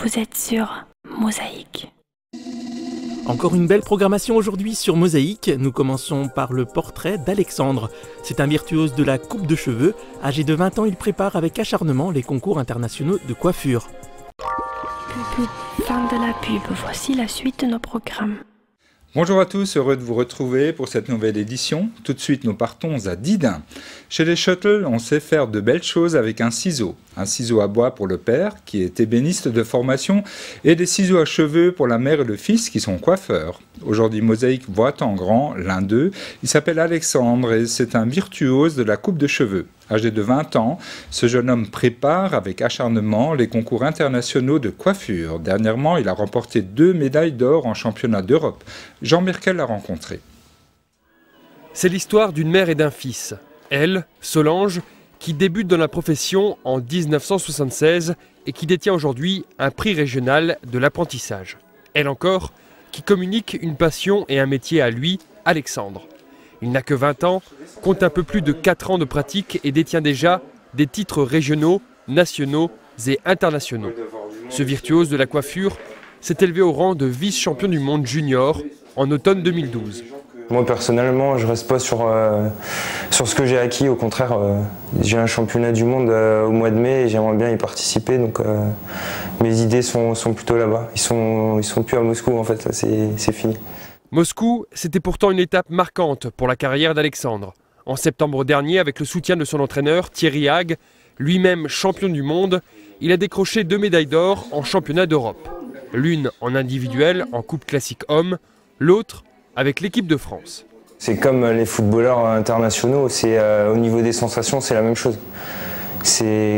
Vous êtes sur Mosaïque. Encore une belle programmation aujourd'hui sur Mosaïque. Nous commençons par le portrait d'Alexandre. C'est un virtuose de la coupe de cheveux. Âgé de 20 ans, il prépare avec acharnement les concours internationaux de coiffure. Fin de la pub, voici la suite de nos programmes. Bonjour à tous, heureux de vous retrouver pour cette nouvelle édition. Tout de suite, nous partons à Didin. Chez les Shuttles, on sait faire de belles choses avec un ciseau. Un ciseau à bois pour le père, qui est ébéniste de formation, et des ciseaux à cheveux pour la mère et le fils, qui sont coiffeurs. Aujourd'hui, Mosaïque voit en grand l'un d'eux. Il s'appelle Alexandre et c'est un virtuose de la coupe de cheveux. Âgé de 20 ans, ce jeune homme prépare avec acharnement les concours internationaux de coiffure. Dernièrement, il a remporté 2 médailles d'or en championnat d'Europe. Jean Merkel l'a rencontré. C'est l'histoire d'une mère et d'un fils. Elle, Solange, qui débute dans la profession en 1976 et qui détient aujourd'hui un prix régional de l'apprentissage. Elle encore, qui communique une passion et un métier à lui, Alexandre. Il n'a que 20 ans, compte un peu plus de 4 ans de pratique et détient déjà des titres régionaux, nationaux et internationaux. Ce virtuose de la coiffure s'est élevé au rang de vice-champion du monde junior en automne 2012. Moi personnellement, je reste pas sur ce que j'ai acquis, au contraire, j'ai un championnat du monde au mois de mai et j'aimerais bien y participer, donc mes idées sont plutôt là-bas. Ils sont plus à Moscou en fait, c'est fini. Moscou, c'était pourtant une étape marquante pour la carrière d'Alexandre. En septembre dernier, avec le soutien de son entraîneur Thierry Hague, lui-même champion du monde, il a décroché 2 médailles d'or en championnat d'Europe. L'une en individuel, en coupe classique homme, l'autre avec l'équipe de France. C'est comme les footballeurs internationaux, au niveau des sensations, c'est la même chose.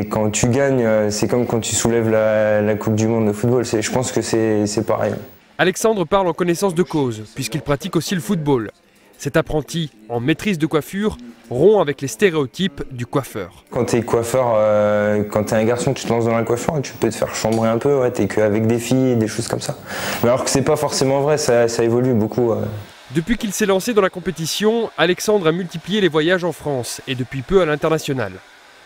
Quand tu gagnes, c'est comme quand tu soulèves la Coupe du Monde de football. Je pense que c'est pareil. Alexandre parle en connaissance de cause, puisqu'il pratique aussi le football. Cet apprenti en maîtrise de coiffure rompt avec les stéréotypes du coiffeur. Quand tu es coiffeur, quand tu es un garçon, tu te lances dans la coiffure et tu peux te faire chambrer un peu, ouais, tu n'es qu'avec des filles, des choses comme ça. Mais alors que c'est pas forcément vrai, ça évolue beaucoup. Depuis qu'il s'est lancé dans la compétition, Alexandre a multiplié les voyages en France et depuis peu à l'international.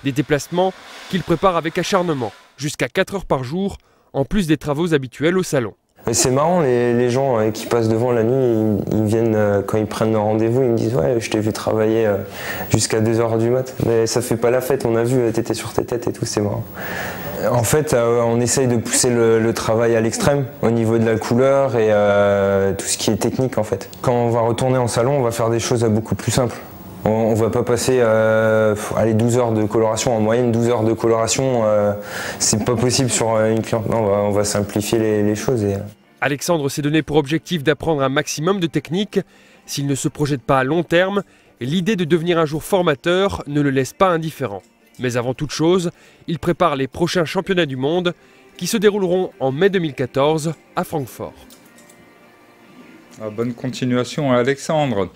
Des déplacements qu'il prépare avec acharnement, jusqu'à 4 heures par jour, en plus des travaux habituels au salon. C'est marrant, les gens qui passent devant la nuit, ils viennent, quand ils prennent leur rendez-vous, ils me disent « Ouais, je t'ai vu travailler jusqu'à 2 h du mat. » Mais ça fait pas la fête, on a vu, t'étais sur tes têtes et tout, c'est marrant. En fait, on essaye de pousser le travail à l'extrême, au niveau de la couleur et tout ce qui est technique en fait. Quand on va retourner en salon, on va faire des choses beaucoup plus simples. On ne va pas passer 12 heures de coloration, en moyenne 12 heures de coloration, c'est pas possible sur une cliente. Non, on va simplifier les choses. Alexandre s'est donné pour objectif d'apprendre un maximum de techniques. S'il ne se projette pas à long terme, l'idée de devenir un jour formateur ne le laisse pas indifférent. Mais avant toute chose, il prépare les prochains championnats du monde qui se dérouleront en mai 2014 à Francfort. Bonne continuation à Alexandre.